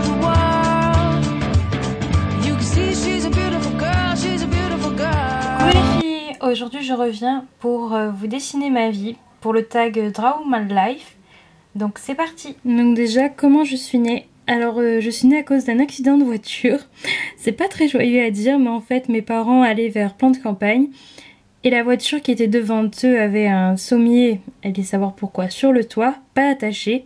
beautiful world. You can see she's a beautiful girl, she's a beautiful girl. Coucou les filles, aujourd'hui je reviens pour vous dessiner ma vie pour le tag Draw My Life. Donc c'est parti. Donc déjà, comment je suis née? Alors je suis née à cause d'un accident de voiture. C'est pas très joyeux à dire, mais en fait mes parents allaient vers plan de campagne et la voiture qui était devant eux avait un sommier, allez savoir pourquoi, sur le toit, pas attaché.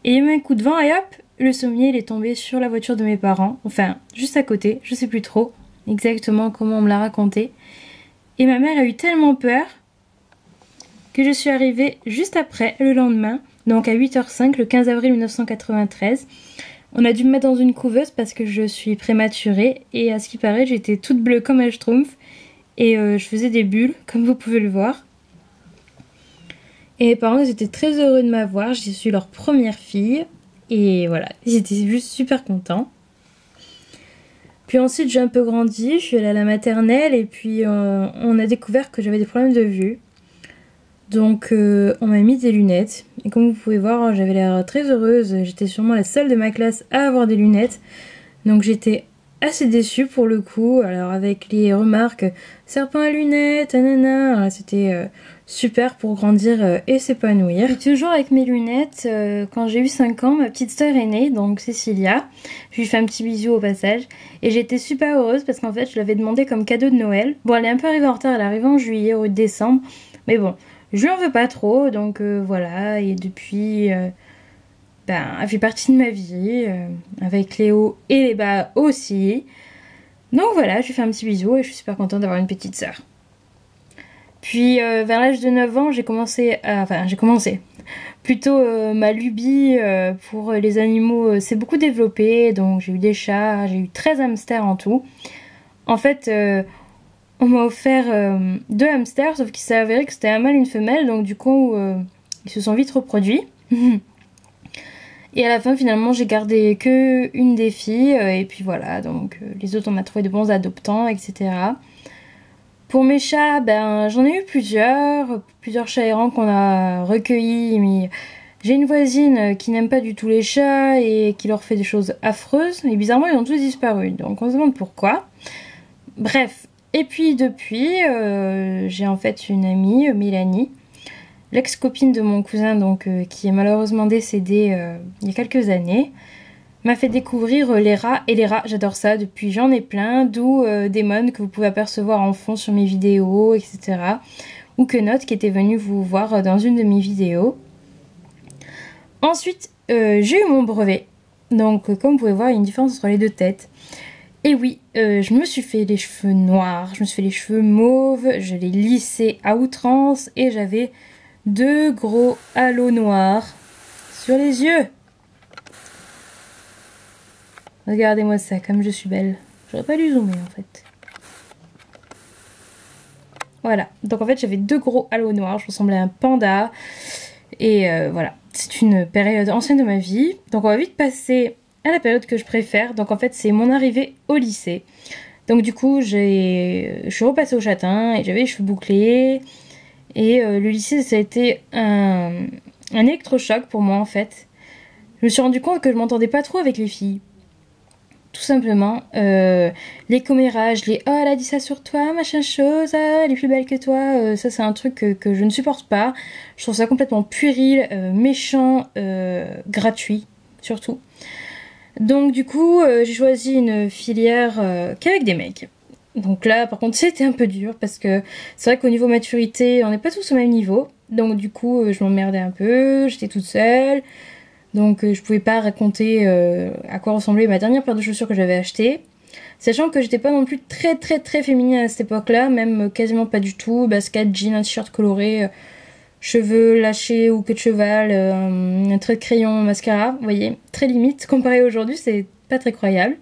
Et il y a eu un coup de vent et hop, le sommier il est tombé sur la voiture de mes parents. Enfin, juste à côté, je sais plus trop exactement comment on me l'a raconté. Et ma mère a eu tellement peur que je suis arrivée juste après, le lendemain, donc à 8h05, le 15 avril 1993. On a dû me mettre dans une couveuse parce que je suis prématurée et à ce qui paraît j'étais toute bleue comme un schtroumpf et je faisais des bulles comme vous pouvez le voir. Et mes parents ils étaient très heureux de m'avoir, je suis leur première fille et voilà, ils étaient juste super contents. Puis ensuite j'ai un peu grandi, je suis allée à la maternelle et puis on a découvert que j'avais des problèmes de vue. Donc on m'a mis des lunettes et comme vous pouvez voir j'avais l'air très heureuse, j'étais sûrement la seule de ma classe à avoir des lunettes. Donc j'étais assez déçue pour le coup, alors avec les remarques serpent à lunettes, nanana, c'était super pour grandir et s'épanouir. Et toujours avec mes lunettes, quand j'ai eu 5 ans, ma petite sœur est née, donc Cécilia. Je lui fais un petit bisou au passage. Et j'étais super heureuse parce qu'en fait je l'avais demandé comme cadeau de Noël. Bon, elle est un peu arrivée en retard, elle est arrivée en juillet au décembre, mais bon. Je lui en veux pas trop, donc voilà, et depuis, elle fait partie de ma vie, avec les hauts et les bas aussi. Donc voilà, je lui fais un petit bisou et je suis super contente d'avoir une petite sœur. Puis vers l'âge de 9 ans, j'ai commencé, plutôt ma lubie pour les animaux s'est beaucoup développée, donc j'ai eu des chats, j'ai eu 13 hamsters en tout. En fait... on m'a offert 2 hamsters, sauf qu'il s'est avéré que c'était un mâle et une femelle, donc du coup ils se sont vite reproduits. Et à la fin finalement j'ai gardé que une des filles, et puis voilà, donc les autres on m'a trouvé de bons adoptants, etc. Pour mes chats, j'en ai eu plusieurs chats errants qu'on a recueillis, mais j'ai une voisine qui n'aime pas du tout les chats et qui leur fait des choses affreuses, et bizarrement ils ont tous disparu, donc on se demande pourquoi. Bref. Et puis depuis, j'ai en fait une amie, Mélanie, l'ex-copine de mon cousin, donc qui est malheureusement décédée il y a quelques années, m'a fait découvrir les rats. Et les rats, j'adore ça, depuis j'en ai plein, d'où Damon que vous pouvez apercevoir en fond sur mes vidéos, etc. Ou que Note qui était venue vous voir dans une de mes vidéos. Ensuite, j'ai eu mon brevet. Donc comme vous pouvez voir, il y a une différence entre les deux têtes. Et oui, je me suis fait les cheveux noirs, je me suis fait les cheveux mauves, je les lissais à outrance et j'avais 2 gros halos noirs sur les yeux. Regardez-moi ça, comme je suis belle. J'aurais pas dû zoomer en fait. Voilà, donc en fait j'avais 2 gros halos noirs, je ressemblais à un panda. Et voilà, c'est une période ancienne de ma vie. Donc on va vite passer... à la période que je préfère, donc en fait c'est mon arrivée au lycée. Donc du coup je suis repassée au châtain et j'avais les cheveux bouclés et le lycée ça a été un électrochoc pour moi en fait. Je me suis rendu compte que je m'entendais pas trop avec les filles. Tout simplement, les commérages, les « oh elle a dit ça sur toi, machin chose, ah, elle est plus belle que toi », ça c'est un truc que je ne supporte pas. Je trouve ça complètement puéril, méchant, gratuit surtout. Donc du coup j'ai choisi une filière qu'avec des mecs. Donc là par contre c'était un peu dur parce que c'est vrai qu'au niveau maturité on n'est pas tous au même niveau. Donc du coup je m'emmerdais un peu, j'étais toute seule. Donc je pouvais pas raconter à quoi ressemblait ma dernière paire de chaussures que j'avais achetée. Sachant que j'étais pas non plus très féminine à cette époque là, même quasiment pas du tout. Basket, jean, un t-shirt coloré... cheveux lâchés ou queue de cheval, un trait de crayon, mascara, vous voyez, très limite. Comparé à aujourd'hui, c'est pas très croyable.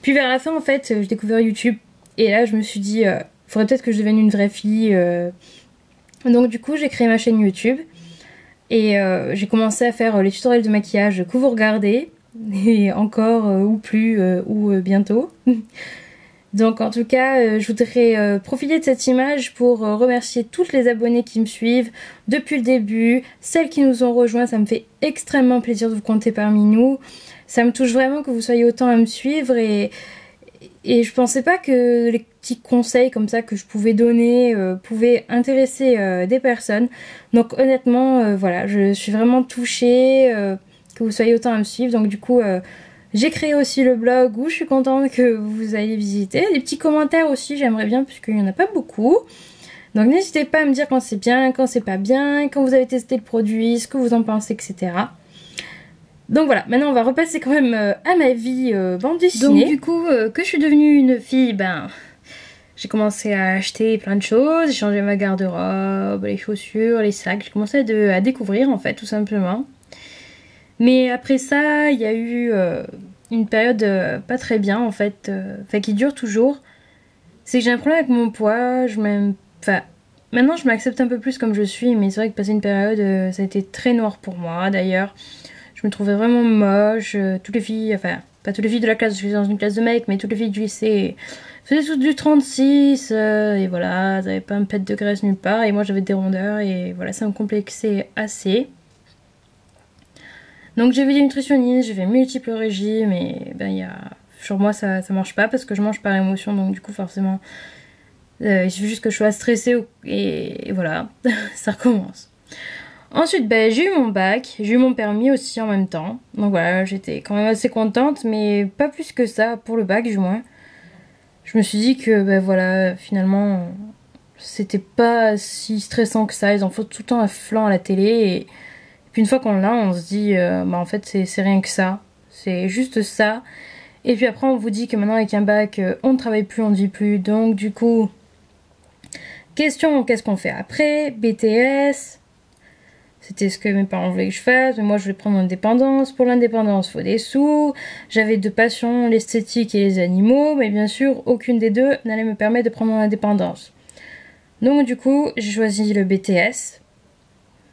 Puis vers la fin, en fait, j'ai découvert YouTube. Et là, je me suis dit, faudrait peut-être que je devienne une vraie fille. Donc du coup, j'ai créé ma chaîne YouTube. Et j'ai commencé à faire les tutoriels de maquillage que vous regardez. Et encore, ou plus, ou bientôt. Donc en tout cas, je voudrais profiter de cette image pour remercier toutes les abonnés qui me suivent depuis le début, celles qui nous ont rejoints, ça me fait extrêmement plaisir de vous compter parmi nous, Ça me touche vraiment que vous soyez autant à me suivre et je pensais pas que les petits conseils comme ça que je pouvais donner pouvaient intéresser des personnes. Donc honnêtement, voilà, je suis vraiment touchée que vous soyez autant à me suivre. Donc du coup, j'ai créé aussi le blog où je suis contente que vous ayez visité. Les petits commentaires aussi, j'aimerais bien puisqu'il n'y en a pas beaucoup. Donc n'hésitez pas à me dire quand c'est bien, quand c'est pas bien, quand vous avez testé le produit, ce que vous en pensez, etc. Donc voilà, maintenant on va repasser quand même à ma vie bande dessinée. Donc du coup, que je suis devenue une fille, ben j'ai commencé à acheter plein de choses, j'ai changé ma garde-robe, les chaussures, les sacs, j'ai commencé à découvrir en fait tout simplement. Mais après ça, il y a eu une période pas très bien en fait, qui dure toujours. C'est que j'ai un problème avec mon poids, maintenant je m'accepte un peu plus comme je suis, mais c'est vrai que passer une période, ça a été très noir pour moi d'ailleurs. Je me trouvais vraiment moche, toutes les filles, enfin pas toutes les filles de la classe, je suis dans une classe de mecs, mais toutes les filles du lycée faisaient toutes du 36, et voilà, elles n'avaient pas un pet de graisse nulle part, et moi j'avais des rondeurs, et voilà, ça me complexait assez. Donc j'ai vu des nutritionnistes, j'ai fait multiples régimes, et ben sur moi ça marche pas, parce que je mange par émotion, donc du coup forcément, il suffit juste que je sois stressée, et voilà, ça recommence. Ensuite, j'ai eu mon bac, j'ai eu mon permis aussi en même temps. Donc voilà, j'étais quand même assez contente, mais pas plus que ça pour le bac du moins. Je me suis dit que voilà, finalement, c'était pas si stressant que ça. Ils en font tout le temps un flanc à la télé. Et puis une fois qu'on l'a, on se dit, en fait, c'est rien que ça. C'est juste ça. Et puis après, on vous dit que maintenant avec un bac, on ne travaille plus, on ne vit plus. Donc du coup, question, qu'est-ce qu'on fait après? BTS. C'était ce que mes parents voulaient que je fasse, mais moi je voulais prendre mon indépendance. Pour l'indépendance, il faut des sous. J'avais deux passions, l'esthétique et les animaux, mais bien sûr, aucune des deux n'allait me permettre de prendre mon indépendance. Donc du coup, j'ai choisi le BTS.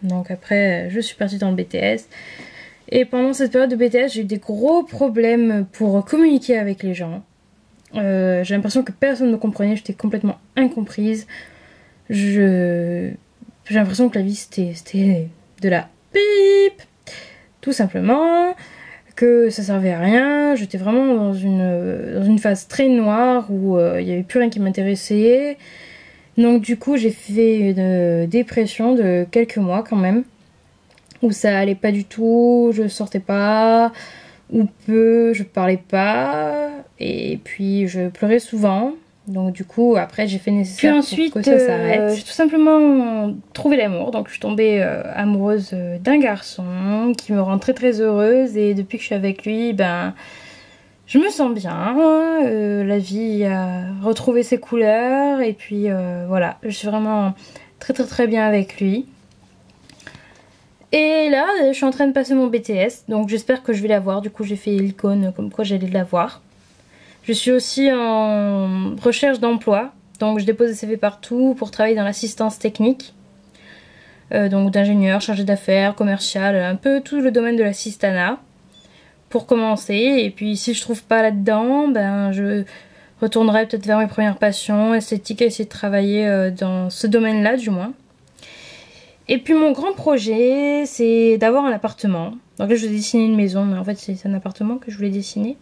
Donc après, je suis partie dans le BTS. Et pendant cette période de BTS, j'ai eu des gros problèmes pour communiquer avec les gens. J'ai l'impression que personne ne me comprenait, j'étais complètement incomprise. J'ai l'impression que la vie c'était de la pipe, tout simplement, que ça servait à rien. J'étais vraiment dans une phase très noire où il n'y avait plus rien qui m'intéressait. Donc du coup j'ai fait une dépression de quelques mois quand même, où ça allait pas du tout, je sortais pas, ou peu, je parlais pas, et puis je pleurais souvent. Donc du coup, après j'ai fait nécessaire pour que ça s'arrête. J'ai tout simplement trouvé l'amour. Donc je suis tombée amoureuse d'un garçon qui me rend très très heureuse. Et depuis que je suis avec lui, je me sens bien. La vie a retrouvé ses couleurs. Et puis voilà, je suis vraiment très très très bien avec lui. Et là, je suis en train de passer mon BTS. Donc j'espère que je vais l'avoir. Du coup, j'ai fait l'icône comme quoi j'allais l'avoir. Je suis aussi en recherche d'emploi, donc je dépose des CV partout pour travailler dans l'assistance technique, donc d'ingénieur, chargé d'affaires, commercial, un peu tout le domaine de l'assistanat pour commencer. Et puis si je trouve pas là-dedans, je retournerai peut-être vers mes premières passions, esthétique, et essayer de travailler dans ce domaine-là du moins. Et puis mon grand projet, c'est d'avoir un appartement. Donc là je vais dessiner une maison, mais en fait c'est un appartement que je voulais dessiner.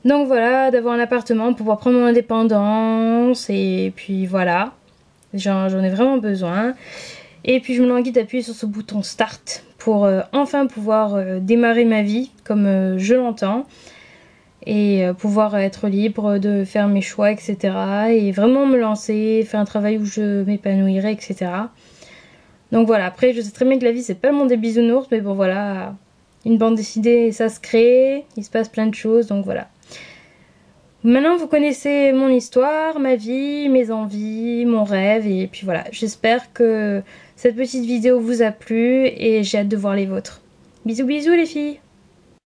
Donc voilà, d'avoir un appartement pour pouvoir prendre mon indépendance, et puis voilà, j'en ai vraiment besoin. Et puis je me languis d'appuyer sur ce bouton start pour enfin pouvoir démarrer ma vie comme je l'entends, et pouvoir être libre de faire mes choix, etc. Et vraiment me lancer, faire un travail où je m'épanouirai, etc. Donc voilà, après je sais très bien que la vie c'est pas le monde des bisounours, mais bon voilà, une bande dessinée ça se crée, il se passe plein de choses, donc voilà. Maintenant vous connaissez mon histoire, ma vie, mes envies, mon rêve, et puis voilà, j'espère que cette petite vidéo vous a plu et j'ai hâte de voir les vôtres. Bisous bisous les filles!